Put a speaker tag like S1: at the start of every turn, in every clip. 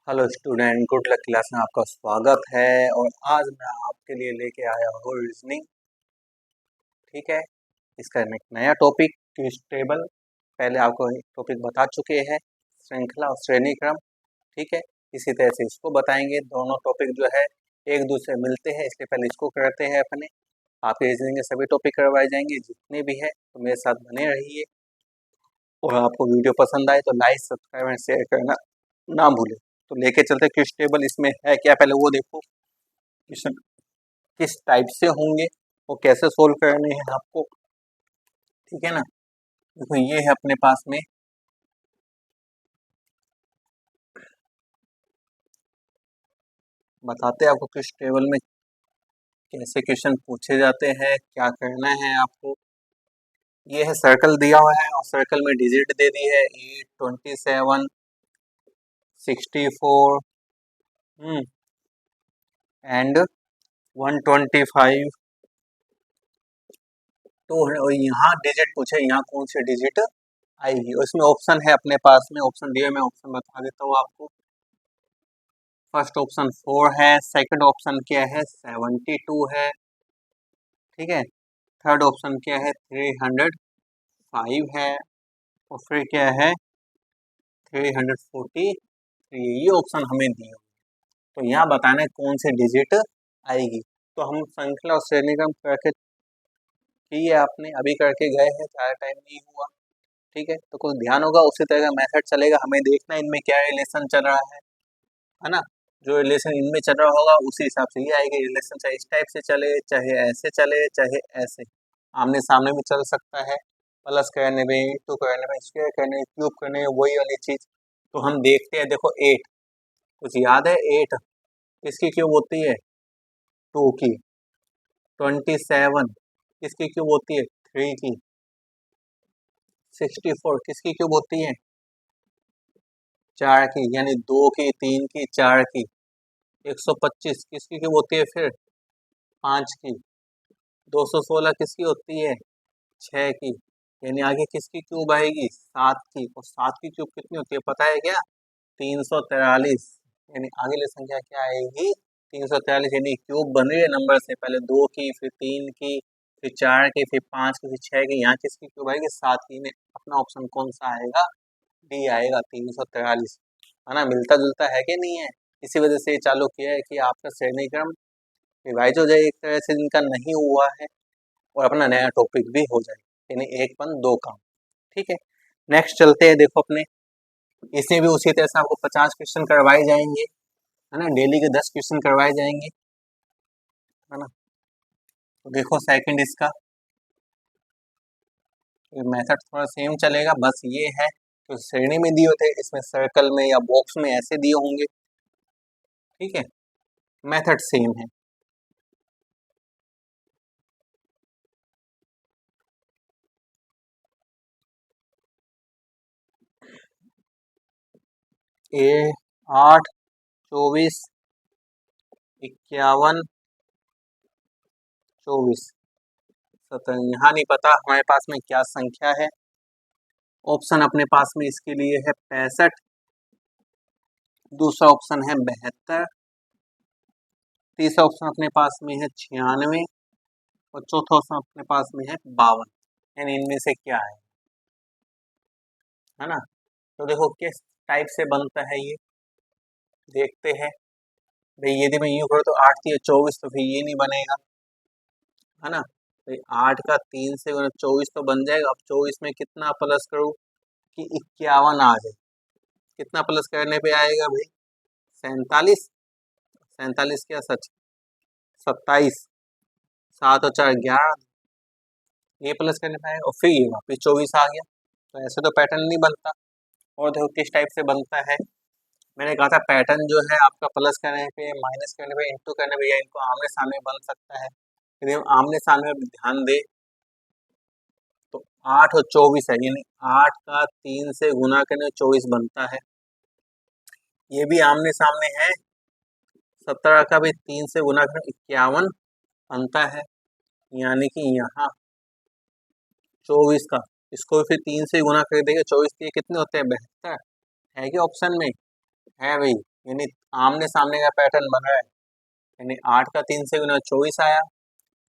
S1: Hello student, good luck class में आपका स्वागत है। और आज मैं आपके लिए लेके आया हूँ रीजनिंग। ठीक है, इसका एक नया टॉपिक क्विज टेबल। पहले आपको टॉपिक बता चुके हैं, श्रृंखला और श्रेणी क्रम। ठीक है, इसी तरह से इसको बताएंगे। दोनों टॉपिक जो है एक दूसरे मिलते हैं, इसलिए पहले इसको करते हैं अपने। आपके रीजनिंग के सभी टॉपिक करवाए जाएंगे जितने भी है, तो मेरे साथ बने रहिए। और आपको वीडियो पसंद आए तो लाइक, सब्सक्राइब एंड शेयर करना ना भूलें। तो लेके चलते क्विज टेबल। इसमें है क्या, पहले वो देखो। क्वेश्चन किस टाइप से होंगे वो कैसे सोल्व करने हैं आपको। ठीक है ना, देखो ये है अपने पास में। बताते हैं आपको क्विज टेबल में कैसे क्वेश्चन पूछे जाते हैं, क्या करना है आपको। ये है सर्कल दिया हुआ है और सर्कल में डिजिट दे दी है 8, 27, 64 एंड 125। तो और यहाँ डिजिट पूछे, यहाँ कौन सी डिजिट आएगी। और इसमें ऑप्शन है अपने पास में, ऑप्शन दिए, मैं ऑप्शन बता देता हूँ आपको। फर्स्ट ऑप्शन 4 है, सेकंड ऑप्शन क्या है 72 है। ठीक है, थर्ड ऑप्शन क्या है 305 है। और फिर क्या है 343। ये ऑप्शन हमें दिए। तो यहाँ बताना है कौन सी डिजिट आएगी। तो हम श्रृंखला और श्रेणी क्रम करके किए, आपने अभी करके गए हैं, ज़्यादा टाइम नहीं हुआ। ठीक है, तो कुछ ध्यान होगा, उसी तरह का मेथड चलेगा। हमें देखना है इनमें क्या रिलेशन चल रहा है ना। जो रिलेशन इनमें चल रहा होगा उसी हिसाब से ये आएगी रिलेशन, चाहे इस टाइप से चले, चाहे ऐसे चले, चाहे ऐसे। आमने सामने भी चल सकता है, प्लस करने में, इंटू करने में, स्क्वायर करने में, क्यूब करने में, वही वाली चीज। तो हम देखते हैं, देखो 8 कुछ याद है। 8 किसकी क्यूब होती है 2 की। 27 किसकी क्यूब होती है 3 की। 64 किसकी क्यूब होती है 4 की, यानी 2 की, 3 की, 4 की। 125 किसकी क्यूब होती है फिर 5 की। 216 किसकी होती है 6 की। यानी आगे किसकी क्यूब आएगी 7 की। और 7 की क्यूब कितनी होती है पता है क्या 343। यानी अगली संख्या क्या आएगी 343। यानी क्यूब बन रही है नंबर से, पहले 2 की, फिर 3 की, फिर 4 की, फिर 5 की, फिर 6 की। यहाँ किसकी क्यूब आएगी 7 की। अपना ऑप्शन कौन सा आएगा, डी आएगा 343। है ना, मिलता जुलता है कि नहीं है। इसी वजह से ये चालू किया है कि आपका श्रेणी क्रम रिवाइज हो जाए एक तरह से, जिनका नहीं हुआ है, और अपना नया टॉपिक भी हो जाए। यानी एक पन दो काम। ठीक है, नेक्स्ट चलते हैं। देखो अपने इसमें भी उसी तरह से आपको 50 क्वेश्चन करवाए जाएंगे, है ना। डेली के 10 क्वेश्चन करवाए जाएंगे, है ना। तो देखो सेकंड इसका मेथड थोड़ा सेम चलेगा, बस ये है तो श्रेणी में दिए होते, इसमें सर्कल में या बॉक्स में ऐसे दिए होंगे। ठीक है, मेथड सेम है। ए 8, 24, 51, 24, 17। यहाँ नहीं पता हमारे पास में क्या संख्या है। ऑप्शन अपने पास में इसके लिए है 65, दूसरा ऑप्शन है 72, तीसरा ऑप्शन अपने पास में है 96 और चौथा ऑप्शन अपने पास में है 52। यानी इनमें से क्या है ना। तो देखो किस टाइप से बनता है ये, देखते हैं। भाई यदि मैं यूँ करूँ तो 8 3 24, तो फिर ये नहीं बनेगा, है ना। भाई 8 का 3 से 24 तो बन जाएगा। अब 24 में कितना प्लस करूँ कि 51 आ जाए। कितना प्लस करने पे आएगा भाई 47। 47 क्या सच 27, 7 और 4 11, ये प्लस करने पे आएगा और फिर ये वापस 24 आ गया। तो ऐसे तो पैटर्न नहीं बनता। और देखो किस टाइप से बनता है। मैंने कहा था पैटर्न जो है आपका प्लस करने पे, माइनस करने पे, इंटू करने पे, या इनको आमने सामने बन सकता है। यदि हम आमने सामने ध्यान दे तो 8 और 24 है, यानी 8 का 3 से गुना करने 24 बनता है। ये भी आमने सामने है। 17 का भी 3 से गुना करने 51 बनता है। यानी कि यहाँ 24 का, इसको भी फिर 3 से गुना कर देंगे 24 के कितने होते हैं 72। है कि ऑप्शन में है भाई यानी आमने सामने का पैटर्न बन रहा है। यानी 8 का 3 से गुना 24 आया,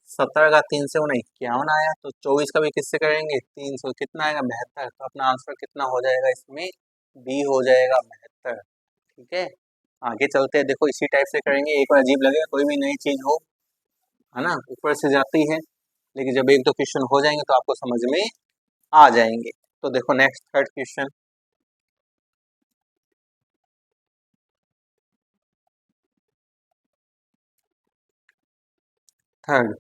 S1: 17 का 3 से गुना 51 आया, तो 24 का भी किससे करेंगे 3 से, कितना आएगा 72। तो अपना आंसर कितना हो जाएगा इसमें, बी हो जाएगा 72। ठीक है, आगे चलते हैं। देखो इसी टाइप से करेंगे, एक बार अजीब लगेगा, कोई भी नई चीज हो, है ना, ऊपर से जाती है, लेकिन जब एक दो क्वेश्चन हो जाएंगे तो आपको समझ में आ जाएंगे। तो देखो नेक्स्ट थर्ड क्वेश्चन, थर्ड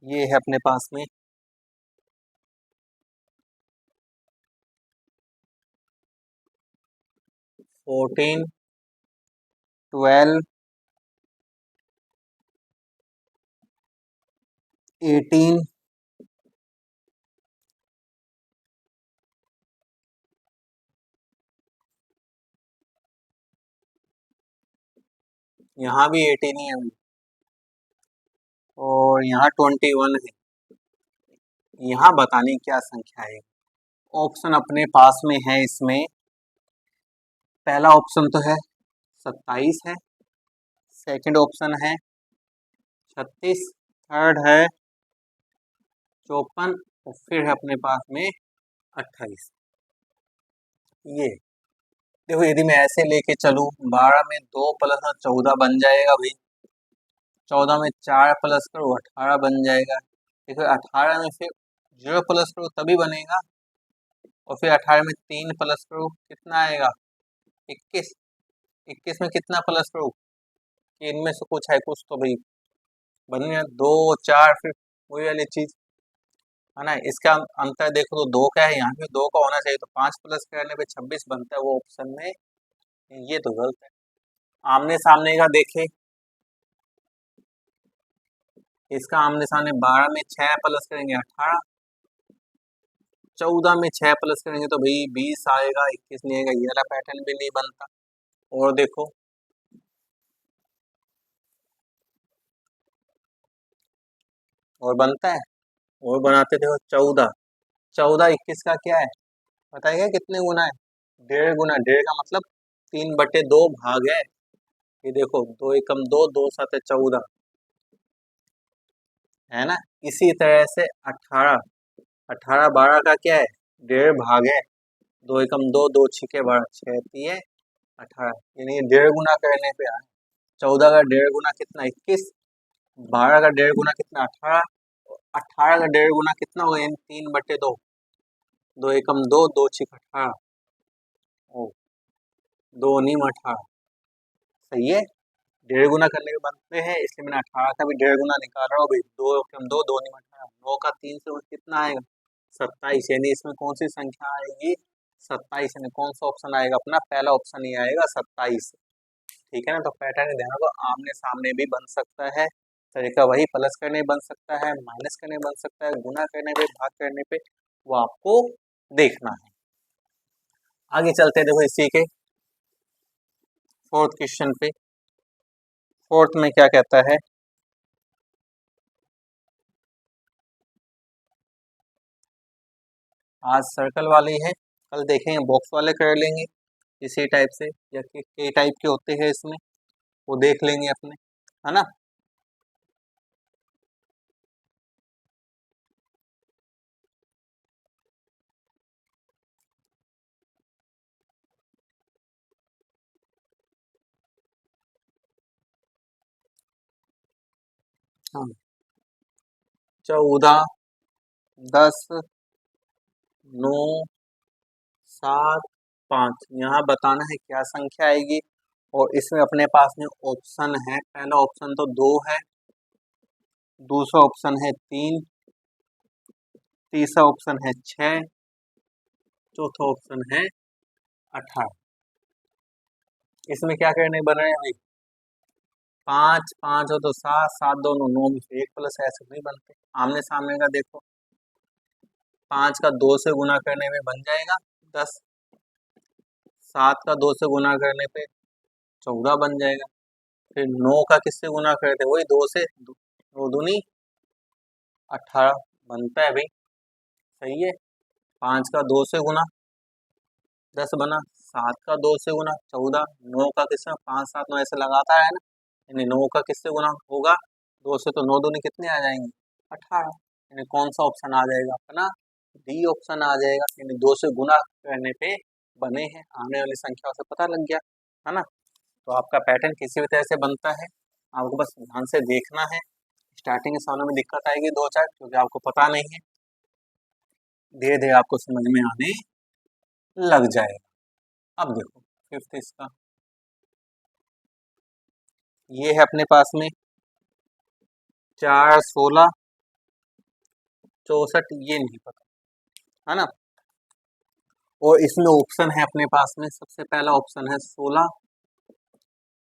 S1: ये है अपने पास में 14, 12, 18, यहाँ भी 18 ही है और यहाँ 21 है। यहाँ बताने की क्या संख्या है। ऑप्शन अपने पास में है इसमें, पहला ऑप्शन तो है 27 है, सेकंड ऑप्शन है 36, थर्ड है 54 और फिर है अपने पास में 28। ये देखो यदि मैं ऐसे लेके चलूं, 12 में 2 प्लस 14 बन जाएगा भाई, 14 में 4 प्लस करो 18 बन जाएगा। देखो 18 में फिर 0 प्लस करो तभी बनेगा, और फिर 18 में 3 प्लस करो कितना आएगा 21। 21 में कितना प्लस करो, कि इनमें से कुछ है, कुछ तो भाई बन गया 2 4, फिर वही वाली चीज है ना। इसका अंतर देखो तो 2 का है, यहाँ पे 2 का होना चाहिए, तो 5 प्लस करने पे 26 बनता है वो ऑप्शन में, ये तो गलत है। आमने सामने का देखे, इसका आमने सामने 12 में 6 प्लस करेंगे 18, 14 में 6 प्लस करेंगे तो भाई 20 आएगा, 21 नहीं आएगा, ये वाला पैटर्न भी नहीं बनता। और देखो और बनता है, और बनाते देखो 14, 14 21 का क्या है बताइए कितने गुना है, 1.5 गुना। 1.5 का मतलब 3/2 भाग है। ये देखो 2 एकम 2, 2 7 14, है ना। इसी तरह से 18, 18 12 का क्या है 1.5 भाग है, 2 एकम 2, 2 छिके 12, 6 तिये 18, यानी 1.5 गुना करने पे आए। 14 का 1.5 गुना कितना 21, 12 का 1.5 गुना कितना 18, 18 का 1.5 गुना कितना होगा यानी 3/2, 2 एकम 2, 2 छिक 18, ओ 2 नीम 18, सही है। 1.5 गुना करने के बनते हैं, इसलिए मैंने 18 का भी 1.5 गुना निकाल रहा हूँ भाई। 2 एकम 2, 2 नीम 18, 9 का 3 से कितना आएगा 27, यानी इसमें कौन सी संख्या आएगी 27, यानी कौन सा ऑप्शन आएगा अपना, पहला ऑप्शन ही आएगा 27। ठीक है ना। तो पैटर्न ध्यान रखो, आमने सामने भी बन सकता है, तरीका वही, प्लस करने बन सकता है, माइनस करने बन सकता है, गुना करने पे, भाग करने पे, वो आपको देखना है। आगे चलते हैं, देखो इसी के फोर्थ क्वेश्चन पे। फोर्थ में क्या कहता है, आज सर्कल वाली है, कल देखेंगे बॉक्स वाले कर लेंगे इसी टाइप से, या कई टाइप के होते हैं इसमें, वो देख लेंगे अपने, है ना। हाँ 14, 10, 9, 7, 5, यहाँ बताना है क्या संख्या आएगी। और इसमें अपने पास में ऑप्शन है, पहला ऑप्शन तो 2 है, दूसरा ऑप्शन है 3, तीसरा ऑप्शन है 6, चौथा ऑप्शन है 18। इसमें क्या करने बन रहे हैं भाई, 5 5 हो तो 7, 7 दोनों 9 में से 1 प्लस, ऐसे नहीं बनते। आमने सामने का देखो, 5 का 2 से गुना करने में बन जाएगा 10, 7 का 2 से गुना करने पे 14 बन जाएगा, फिर 9 का किससे गुना करते वही 2 से, 2 दूनी 18 बनता है भाई, सही है। 5 का 2 से गुना 10 बना, 7 का 2 से गुना 14, 9 का किससे 5 7 9 ऐसे लगाता है ना, यानी 9 का किससे गुना होगा 2 से, तो 9 दूनी कितने आ जाएंगे 18, यानी कौन सा ऑप्शन आ जाएगा अपना डी ऑप्शन आ जाएगा, यानी 2 से गुना करने पे बने हैं, आने वाली संख्या से पता लग गया है ना। तो आपका पैटर्न किसी भी तरह से बनता है, आपको बस ध्यान से देखना है। स्टार्टिंग के सवालों में दिक्कत आएगी 2-4 क्योंकि आपको पता नहीं है, धीरे धीरे आपको समझ में आने लग जाएगा। अब देखो फिफ्थ इसका ये है अपने पास में 4 16 64, ये नहीं पता है ना। और इसमें ऑप्शन है अपने पास में, सबसे पहला ऑप्शन है 16,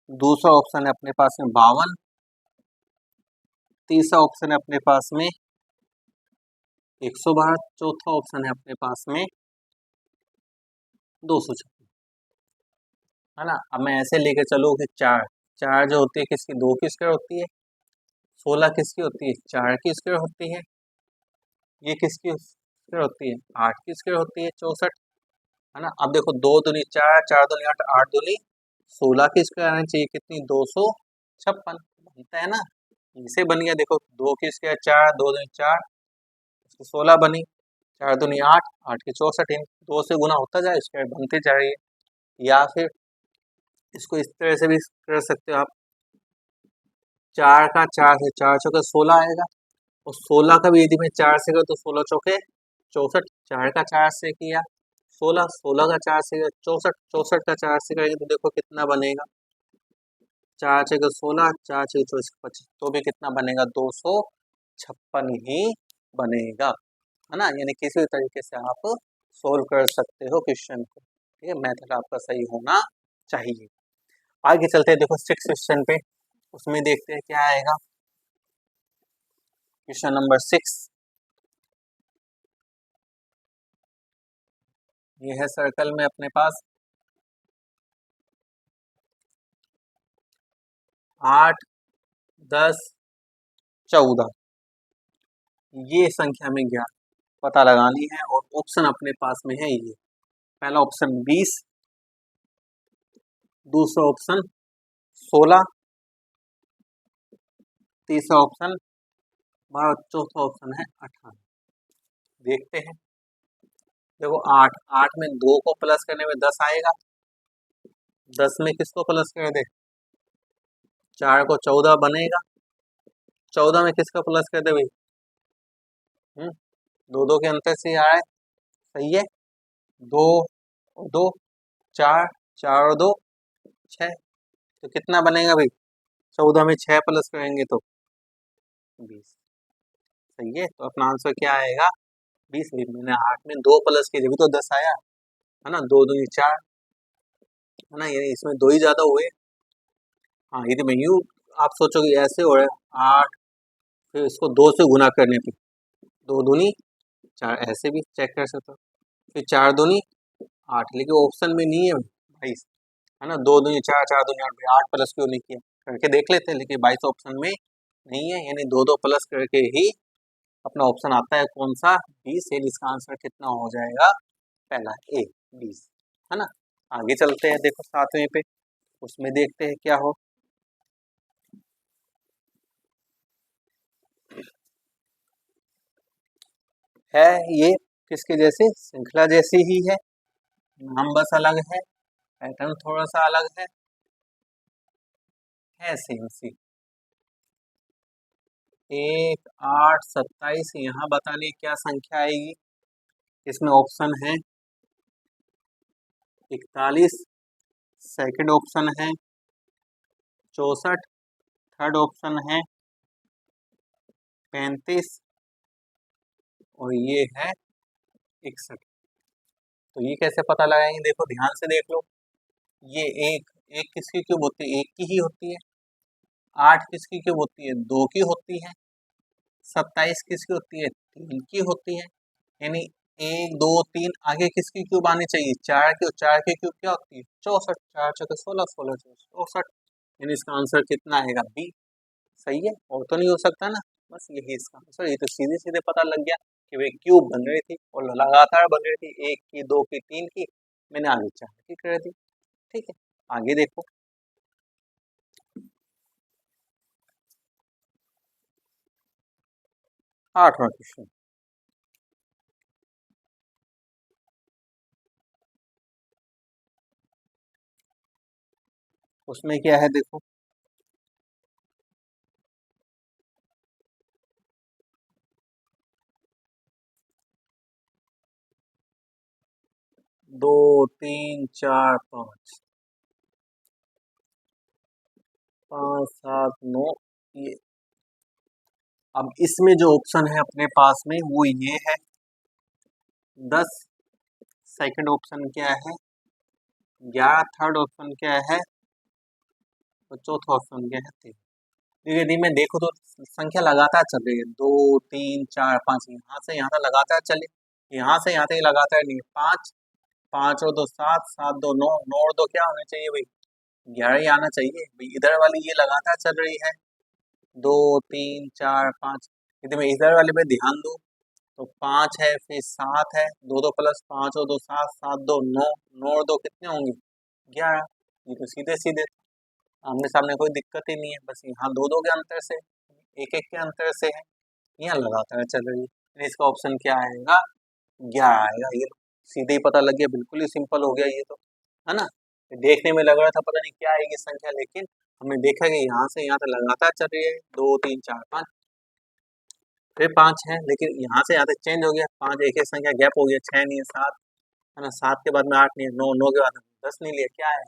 S1: दूसरा ऑप्शन है अपने पास में 52, तीसरा ऑप्शन है अपने पास में 112, चौथा ऑप्शन है अपने पास में 256 है ना। अब मैं ऐसे लेके चलूँ कि 4 4 जो होती है किसकी 2 की स्क्वायर होती है, 16 किसकी होती है 4 की स्क्वायर होती है, ये किसकी स्क्वायर होती है 8 की स्क्वायर होती है 64 है ना। अब देखो 2 दूनी 4, 4 दूनी 8, 8 दूनी 16 की स्क्वायर आनी चाहिए कितनी 256 बनता है ना, इसे बन गया। देखो 2 की स्क्वायर 4, 2 दूनी 4, 16 बनी, 4 दूनी 8, 8 की 64, 2 से गुना होता जाए स्क्वायर बनते जा रही है। या फिर इसको इस तरह से भी कर सकते हो आप, 4 का 4 से 4 चौके 16 आएगा, और 16 का भी यदि मैं 4 से करूँ तो 16 चौके 64, 4 का 4 से किया 16, 16 का 4 से 64, 64 का 4 से करेंगे तो देखो कितना बनेगा 4 छः 16, 4 छः 24 25, तो भी कितना बनेगा 256 ही बनेगा है ना। यानी किसी भी तरीके से आप सोल्व कर सकते हो क्वेश्चन को, ठीक है, मेथड आपका सही होना चाहिए। आगे चलते हैं, देखो 6 क्वेश्चन पे, उसमें देखते हैं क्या आएगा। क्वेश्चन नंबर 6 ये है सर्कल में अपने पास 8 10 14, ये संख्या में 11 पता लगानी है, और ऑप्शन अपने पास में है ये, पहला ऑप्शन 20, दूसरा ऑप्शन 16, तीसरा ऑप्शन 12, चौथा ऑप्शन है 18। देखते हैं, देखो 8 8 में 2 को प्लस करने में 10 आएगा, 10 में किसको प्लस कर दे 4 को 14 बनेगा, 14 में किसका प्लस कर दे भाई 2 के अंतर से आ रहा है, सही है, 2 2 4 4 और 2 6, तो कितना बनेगा भाई 14 में 6 प्लस करेंगे तो 20, सही है। तो अपना आंसर क्या आएगा 20। मैंने 8 में 2 प्लस किए जब तो 10 आया है ना, 2 दूनी 4 है ना, यानी इसमें 2 ही ज्यादा हुए। हाँ यदि मैं यूँ आप सोचोगे ऐसे हो रहा है 8 फिर इसको 2 से गुना करने पे 2 दूनी 4, ऐसे भी चेक कर सकते हो, फिर 4 दूनी 8, लेकिन ऑप्शन में नहीं है 22 है ना, 2 दूनी 4, 4 दूनी 8, 8 प्लस क्यों नहीं किया करके देख लेते हैं, लेकिन 22 ऑप्शन में नहीं है, यानी 2 2 प्लस करके ही अपना ऑप्शन आता है कौन सा 20, यानी इसका आंसर कितना हो जाएगा पहला ए 20 है ना। आगे चलते हैं, देखो 7वें पे, उसमें देखते हैं क्या हो। है ये किसके जैसे श्रृंखला जैसी ही है, नाम बस अलग है, पैटर्न थोड़ा सा अलग है सेम सी। 1 8 27, यहाँ बताने क्या संख्या आएगी, इसमें ऑप्शन है 41, सेकंड ऑप्शन है 64, थर्ड ऑप्शन है 35, और ये है 61। तो ये कैसे पता लगाएंगे, देखो ध्यान से देख लो, ये एक एक किसकी क्यूब होती है 1 की ही होती है, 8 किसकी क्यूब होती है 2 की होती है, 27 किसकी होती है 3 की होती है, यानी 1 2 3 आगे किसकी क्यूब आनी चाहिए 4 की, और 4 की क्यूब क्या होती है 64, 4 चौके 16, 16 चौके 64, यानी इसका आंसर कितना आएगा बी, सही है, और तो नहीं हो सकता ना, बस यही इसका आंसर। ये तो सीधे सीधे पता लग गया कि वे क्यूब बन रही थी और लगातार बन रही थी, 1 की 2 की 3 की, मैंने आगे 4 की कर दी। ठीक है, आगे देखो। आठवां क्वेश्चन, उसमें क्या है देखो, दो, तीन, चार, पाँच, 5, 7, 9, ये। अब इसमें जो ऑप्शन है अपने पास में वो ये है 10। सेकंड ऑप्शन क्या है 11। थर्ड ऑप्शन क्या है और चौथा ऑप्शन क्या है 3। यदि मैं देखो तो संख्या लगातार चल रही है, 2, 3, 4, 5, यहाँ से यहाँ तक लगातार चले, यहाँ से यहाँ तक लगातार नहीं, 5, 5 और 2 7, 7 2 9, 9 और 2 क्या होने चाहिए भाई, 11 ही आना चाहिए भाई। इधर वाली ये लगातार चल रही है, 2, 3, 4, 5। यदि मैं इधर वाले पे ध्यान दूँ तो 5 है, फिर 7 है, 2 2 प्लस 5 और 2 7, 7 2 9, 9 और 2 कितने होंगे 11। ये तो सीधे सीधे आमने सामने कोई दिक्कत ही नहीं है, बस यहाँ दो दो के अंतर से, एक एक के अंतर से है, यहाँ लगातार चल रही है। फिर इसका ऑप्शन क्या आएगा 11 आएगा। ये सीधे ही पता लग गया, बिल्कुल ही सिंपल हो गया ये तो, है ना। देखने में लग रहा था पता नहीं क्या आएगी संख्या, लेकिन हमने देखा कि यहाँ से यहाँ तक लगातार चल रही है, 2 3 4 5, फिर 5 है, लेकिन यहाँ से यहाँ तक चेंज हो गया, 5 एक एक संख्या गैप हो गया, 6 नहीं है 7, है ना, 7 के बाद में 8 नहीं है, 9 9 के बाद में 10 नहीं लिया, क्या है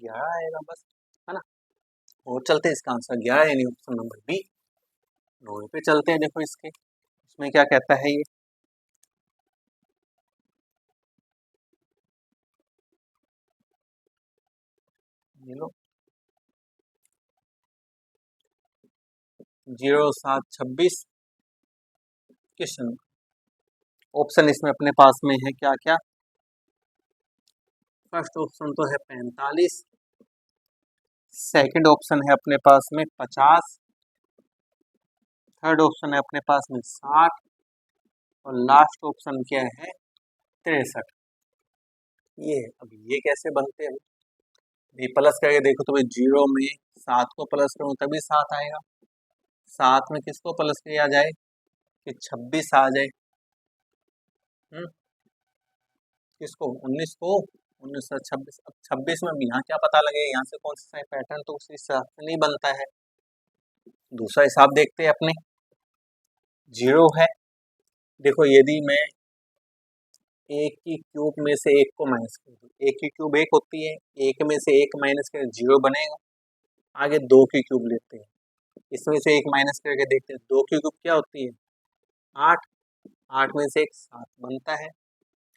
S1: 11 आएगा बस, है ना। और चलते हैं इसका आंसर 11 यानी ऑप्शन नंबर बी। 9 पे चलते हैं, देखो इसके इसमें क्या कहता है ये लो 0726 क्वेश्चन। ऑप्शन इसमें अपने पास में है क्या क्या, फर्स्ट ऑप्शन तो है 45, सेकंड ऑप्शन है अपने पास में 50, थर्ड ऑप्शन है अपने पास में 60 और लास्ट ऑप्शन क्या है 63। ये अब ये कैसे बनते हैं, ये प्लस करके देखो तो भाई 0 में 7 को प्लस करूँ तभी 7 आएगा, 7 में किसको प्लस किया जाए कि 26 आ जाए, किसको 19 को, 1926। अब 26 में अब यहाँ क्या पता लगे, यहाँ से कौन सा पैटर्न, तो उस हिसाब से नहीं बनता है। दूसरा हिसाब देखते हैं अपने, 0 है, देखो यदि मैं एक की क्यूब में से एक को माइनस कर दूं, एक की क्यूब एक होती है, एक में से एक माइनस कर 0 बनेगा। आगे 2 की क्यूब लेते हैं, इसमें से एक माइनस करके देखते हैं, 2 की क्यूब क्या होती है 8, 8 में से एक 7 बनता है।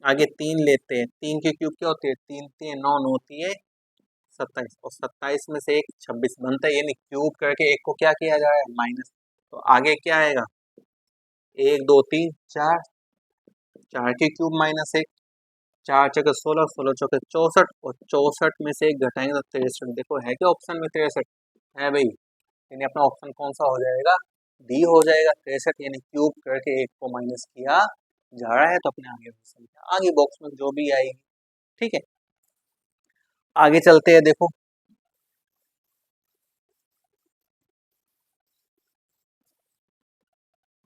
S1: आगे 3 लेते हैं, 3 की क्यूब क्या होती है 3 3 9 9 होती है 27, और 27 में से एक 26 बनता है, यानी क्यूब करके एक को क्या किया जा रहा है माइनस। तो आगे क्या आएगा 1 2 3 4, 4 की क्यूब माइनस 1, 4 चौके 16, 16 चौके 64, और 64 में से एक घटाएंगे तो 63। देखो है क्या ऑप्शन में 63 है भाई, यानी अपना ऑप्शन कौन सा हो जाएगा डी हो जाएगा 63, यानी क्यूब करके एक को माइनस किया जा रहा है, तो अपने आगे संख्या आगे बॉक्स में जो भी आएगी। ठीक है, आगे चलते हैं, देखो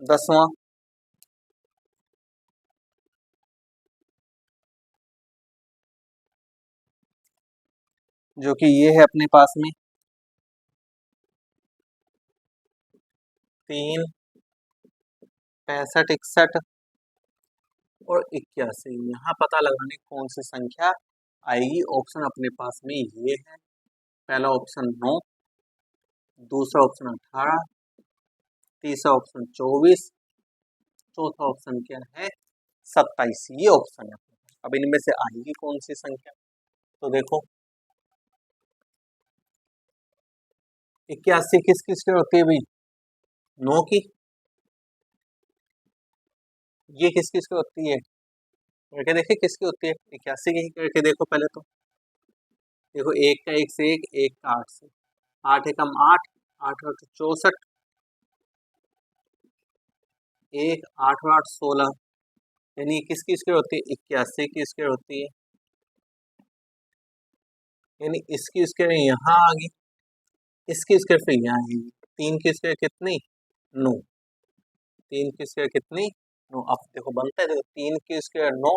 S1: 10वां, जो कि ये है अपने पास में 3, 65, 61 और 81। यहाँ पता लगाने कौन सी संख्या आएगी, ऑप्शन अपने पास में ये है, पहला ऑप्शन 9, दूसरा ऑप्शन 18, तीसरा ऑप्शन 24, चौथा ऑप्शन क्या है 27। ये ऑप्शन है, अब इनमें से आएगी कौन सी संख्या, तो देखो 81 किस किस की होती है भाई 9 की, ये किस किस की होती है करके देखिए किसकी होती है 81 की ही करके देखो पहले तो, देखो एक का एक से एक का 8 से, 8 एकम 8, 8 8 64, एक 8 8 16, यानी किस किस की होती है 81 की इसकी होती है, यानी इसकी स्क्वायर यहाँ आ गई, इसकी स्क्वायर फिर यहाँ आएगी, 3 की स्क्वायर कितनी 9, 3 की स्क्वायर कितनी 9। अब देखो बनता है, देखो 3 की स्क्वायर 9,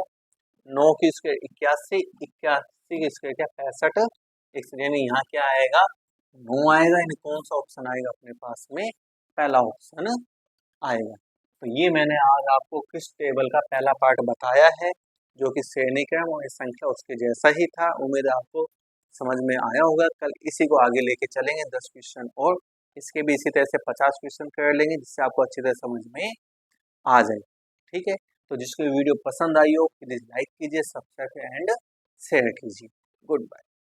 S1: 9 की स्क्वायर 81, 81 की स्क्वायर क्या 65, यानी यहाँ क्या आएगा 9 आएगा। यानी कौन सा ऑप्शन आएगा अपने पास में, पहला ऑप्शन आएगा। तो ये मैंने आज आपको किस टेबल का पहला पार्ट बताया है, जो कि श्रेणी क्रम और संख्या उसके जैसा ही था। उम्मीद है आपको समझ में आया होगा। कल इसी को आगे लेके चलेंगे 10 क्वेश्चन, और इसके भी इसी तरह से 50 क्वेश्चन कर लेंगे, जिससे आपको अच्छी तरह समझ में आ जाए। ठीक है, तो जिसको वीडियो पसंद आई हो प्लीज लाइक कीजिए, सब्सक्राइब एंड शेयर कीजिए। Good bye.